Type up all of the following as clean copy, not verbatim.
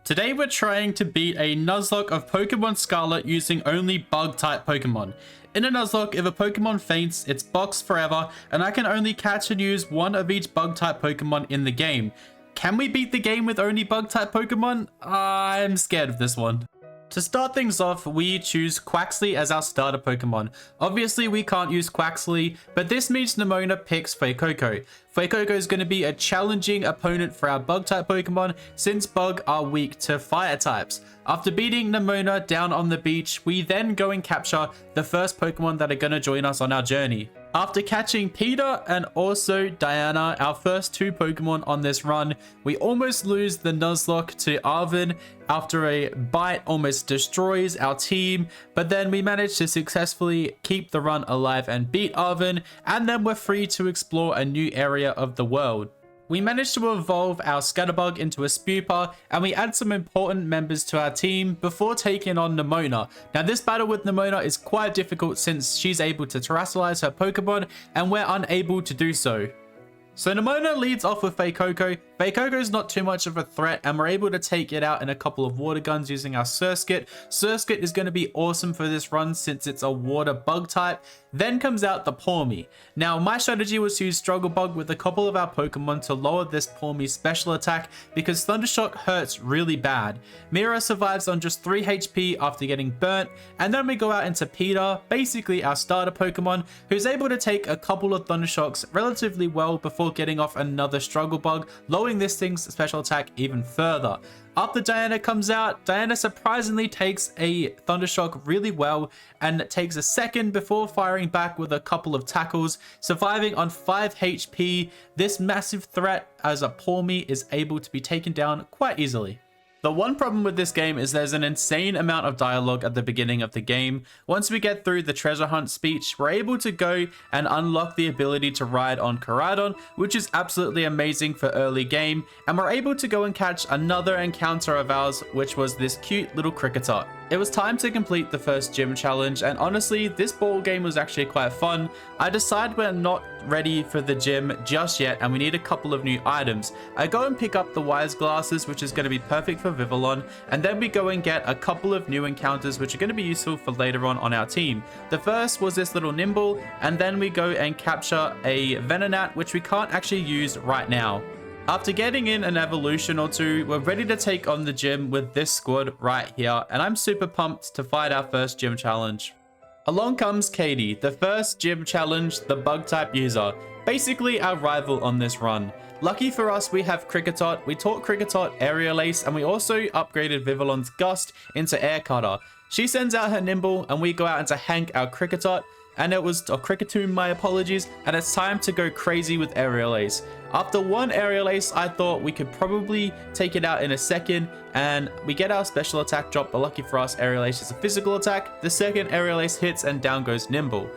Today we're trying to beat a Nuzlocke of Pokemon Scarlet using only bug-type Pokemon. In a Nuzlocke, if a Pokemon faints, it's boxed forever, and I can only catch and use one of each bug-type Pokemon in the game. Can we beat the game with only bug-type Pokemon? I'm scared of this one. To start things off, we choose Quaxly as our starter Pokemon. Obviously, we can't use Quaxly, but this means Nemona picks Fuecoco. Fuecoco is going to be a challenging opponent for our Bug-type Pokemon, since Bug are weak to Fire types. After beating Nemona down on the beach, we then go and capture the first Pokemon that are going to join us on our journey. After catching Peter and also Diana, our first two Pokemon on this run, we almost lose the Nuzlocke to Arvin after a bite almost destroys our team, but then we managed to successfully keep the run alive and beat Arvin, and then we're free to explore a new area of the world. We managed to evolve our Scatterbug into a Spupa, and we add some important members to our team before taking on Nemona. Now this battle with Nemona is quite difficult since she's able to terrestrialize her Pokemon and we're unable to do so. So Nemona leads off with Fuecoco. Fuecoco is not too much of a threat, and we're able to take it out in a couple of water guns using our Surskit. Surskit is going to be awesome for this run since it's a water bug type. Then comes out the Pawmi. Now my strategy was to use Struggle Bug with a couple of our Pokemon to lower this Pawmi special attack because Thundershock hurts really bad. Mira survives on just 3 HP after getting burnt, and then we go out into Peter, basically our starter Pokemon, who's able to take a couple of Thundershocks relatively well before getting off another Struggle Bug, lowering this thing's special attack even further. After Diana comes out, Diana surprisingly takes a Thundershock really well and takes a second before firing back with a couple of tackles, surviving on 5 HP. This massive threat as a Pawmi is able to be taken down quite easily. The one problem with this game is there's an insane amount of dialogue at the beginning of the game. Once we get through the treasure hunt speech, we're able to go and unlock the ability to ride on Koraidon, which is absolutely amazing for early game, and we're able to go and catch another encounter of ours, which was this cute little Kricketot. It was time to complete the first gym challenge, and honestly, this ball game was actually quite fun. I decide we're not ready for the gym just yet, and we need a couple of new items. I go and pick up the Wise Glasses, which is going to be perfect for Vivillon, and then we go and get a couple of new encounters, which are going to be useful for later on our team. The first was this little Nimble, and then we go and capture a Venonat, which we can't actually use right now. After getting in an evolution or two, we're ready to take on the gym with this squad right here, and I'm super pumped to fight our first gym challenge. Along comes Katie, the first gym challenge, the bug type user, basically our rival on this run. Lucky for us, we have Kricketot. We taught Kricketot Aerial Ace, and we also upgraded Vivillon's Gust into Air Cutter. She sends out her Nimble, and we go out into Hank, our Kricketot, and it was a Kricketune, my apologies, and it's time to go crazy with Aerial Ace. After one Aerial Ace, I thought we could probably take it out in a second, and we get our special attack drop, but lucky for us, Aerial Ace is a physical attack. The second Aerial Ace hits, and down goes Nimble.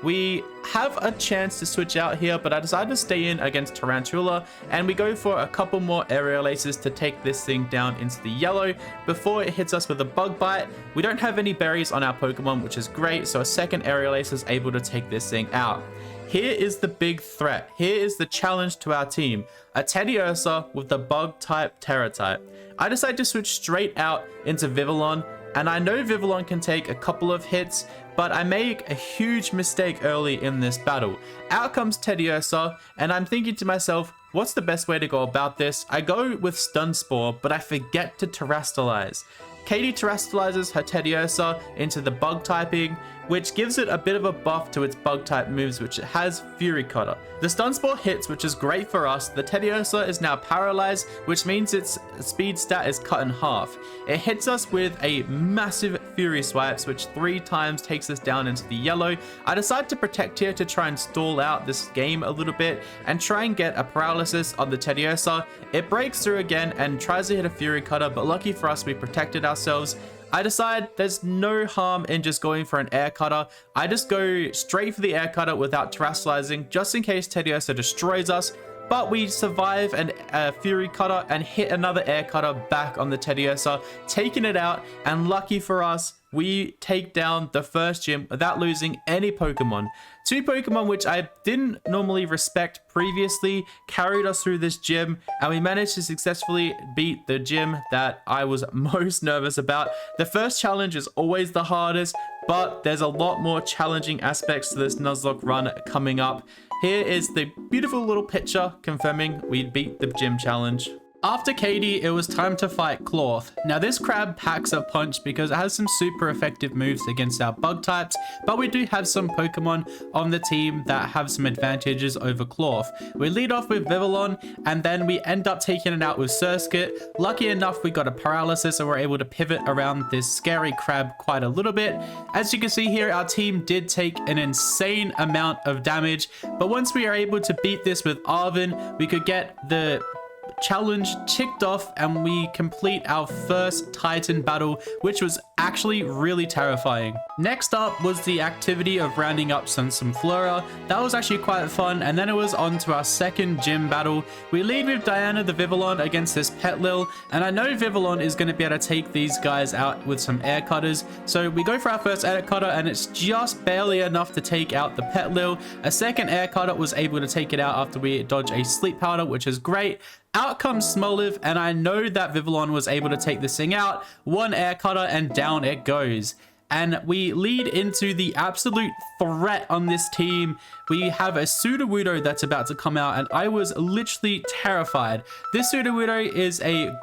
We have a chance to switch out here, but I decided to stay in against Tarantula, and we go for a couple more Aerial Aces to take this thing down into the yellow before it hits us with a Bug Bite. We don't have any berries on our Pokemon, which is great, so a second Aerial Ace is able to take this thing out. Here is the big threat. Here is the challenge to our team. A Teddiursa with the bug type Terra type. I decide to switch straight out into Vivillon, and I know Vivillon can take a couple of hits, but I make a huge mistake early in this battle. Out comes Teddiursa, and I'm thinking to myself, what's the best way to go about this? I go with Stun Spore, but I forget to Terrestrialize. Katie terrestrializes her Teddiursa into the bug typing, which gives it a bit of a buff to its bug type moves, which it has Fury Cutter. The Stun Spore hits, which is great for us. The Teddiursa is now paralyzed, which means its speed stat is cut in half. It hits us with a massive Fury Swipes, which 3 times takes us down into the yellow. I decide to protect here to try and stall out this game a little bit and try and get a paralysis on the Teddiursa. It breaks through again and tries to hit a Fury Cutter, but lucky for us, we protected ourselves. I decide there's no harm in just going for an Air Cutter. I just go straight for the Air Cutter without terrestrializing, just in case Teddiursa destroys us. but we survive a Fury Cutter and hit another Air Cutter back on the Teddiursa, taking it out, and lucky for us, we take down the first gym without losing any Pokemon. Two Pokemon which I didn't normally respect previously carried us through this gym, and we managed to successfully beat the gym that I was most nervous about. The first challenge is always the hardest, but there's a lot more challenging aspects to this Nuzlocke run coming up. Here is the beautiful little picture confirming we beat the gym challenge. After Katie, it was time to fight Cloth. Now this crab packs a punch because it has some super effective moves against our bug types, but we do have some Pokemon on the team that have some advantages over Cloth. We lead off with Vivillon, and then we end up taking it out with Surskit. Lucky enough, we got a paralysis and we're able to pivot around this scary crab quite a little bit. As you can see here, our team did take an insane amount of damage, but once we are able to beat this with Arven, we could get the challenge ticked off and we complete our first Titan battle, which was actually really terrifying. Next up was the activity of rounding up some Flora. That was actually quite fun, and then it was on to our second gym battle. We lead with Diana the Vivillon against this Petlil, and I know Vivillon is going to be able to take these guys out with some air cutters, so we go for our first air cutter and it's just barely enough to take out the Petlil. A second air cutter was able to take it out after we dodge a sleep powder, which is great. Out comes Smoliv, and I know that Vivillon was able to take this thing out. One air cutter and down it goes. And we lead into the absolute threat on this team. We have a Sudowoodo that's about to come out, and I was literally terrified. This Sudowoodo is a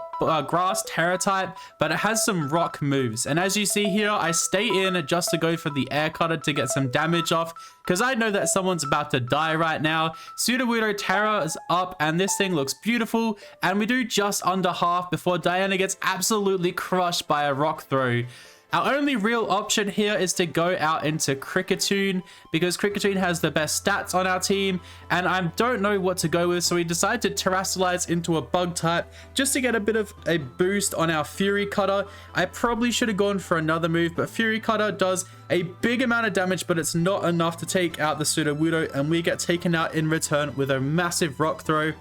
grass terror type, but it has some rock moves, and as you see here, I stay in just to go for the air cutter to get some damage off because I know that someone's about to die right now. Sudowoodo Terror is up and this thing looks beautiful, and we do just under half before Diana gets absolutely crushed by a rock throw. Our only real option here is to go out into Kricketune because Kricketune has the best stats on our team, and I don't know what to go with, so we decided to Terrasilize into a bug type just to get a bit of a boost on our Fury Cutter. I probably should have gone for another move, but Fury Cutter does a big amount of damage, but it's not enough to take out the Sudowoodo, and we get taken out in return with a massive rock throw.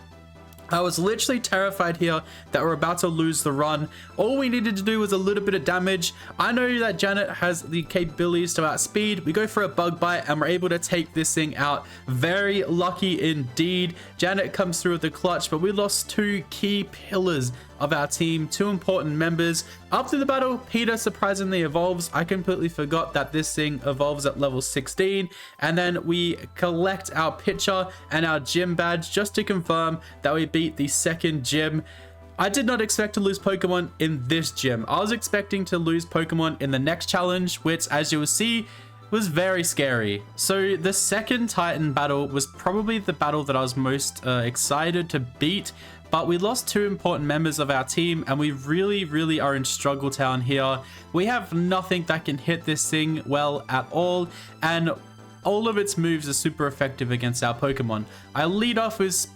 I was literally terrified here that we're about to lose the run. All we needed to do was a little bit of damage. I know that Janet has the capabilities to outspeed. We go for a bug bite and we're able to take this thing out. Very lucky indeed. Janet comes through with the clutch, but we lost two key pillars of our team, two important members. After the battle, Peter surprisingly evolves. I completely forgot that this thing evolves at level 16, and then we collect our picture and our gym badge just to confirm that we beat the second gym. I did not expect to lose Pokemon in this gym. I was expecting to lose Pokemon in the next challenge, which, as you will see, was very scary. So the second Titan battle was probably the battle that I was most excited to beat, but we lost two important members of our team, and we really are in struggle town here. We have nothing that can hit this thing well at all, and all of its moves are super effective against our Pokemon. I lead off with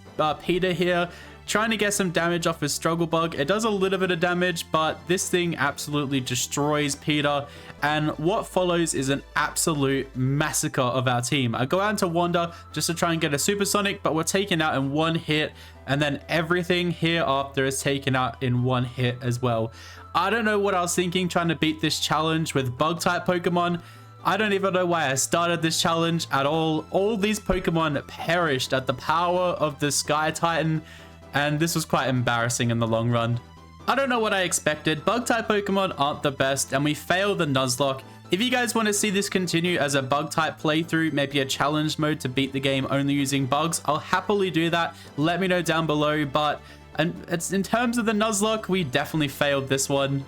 Peter here, trying to get some damage off his Struggle Bug. It does a little bit of damage, but this thing absolutely destroys Peter, and what follows is an absolute massacre of our team. I go out into Wander just to try and get a Supersonic, but we're taken out in one hit, and then everything hereafter is taken out in one hit as well. I don't know what I was thinking trying to beat this challenge with Bug-type Pokemon. I don't even know why I started this challenge at all. All these Pokemon perished at the power of the Sky Titan, and this was quite embarrassing in the long run. I don't know what I expected. Bug-type Pokemon aren't the best, and we failed the Nuzlocke. If you guys want to see this continue as a bug-type playthrough, maybe a challenge mode to beat the game only using bugs, I'll happily do that. Let me know down below, but it's in terms of the Nuzlocke, we definitely failed this one.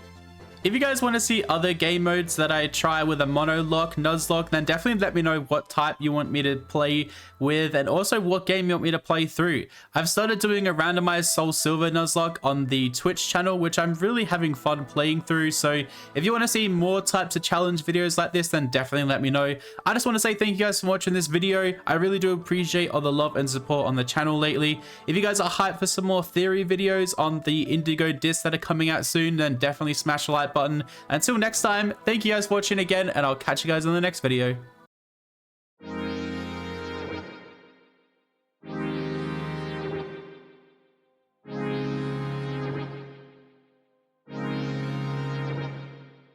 If you guys want to see other game modes that I try with a Monolock, Nuzlocke, then definitely let me know what type you want me to play with, and also what game you want me to play through. I've started doing a randomized Soul Silver Nuzlocke on the Twitch channel, which I'm really having fun playing through. So if you want to see more types of challenge videos like this, then definitely let me know. I just want to say thank you guys for watching this video. I really do appreciate all the love and support on the channel lately. If you guys are hyped for some more theory videos on the Indigo discs that are coming out soon, then definitely smash the like button. Until next time, thank you guys for watching again, and I'll catch you guys in the next video.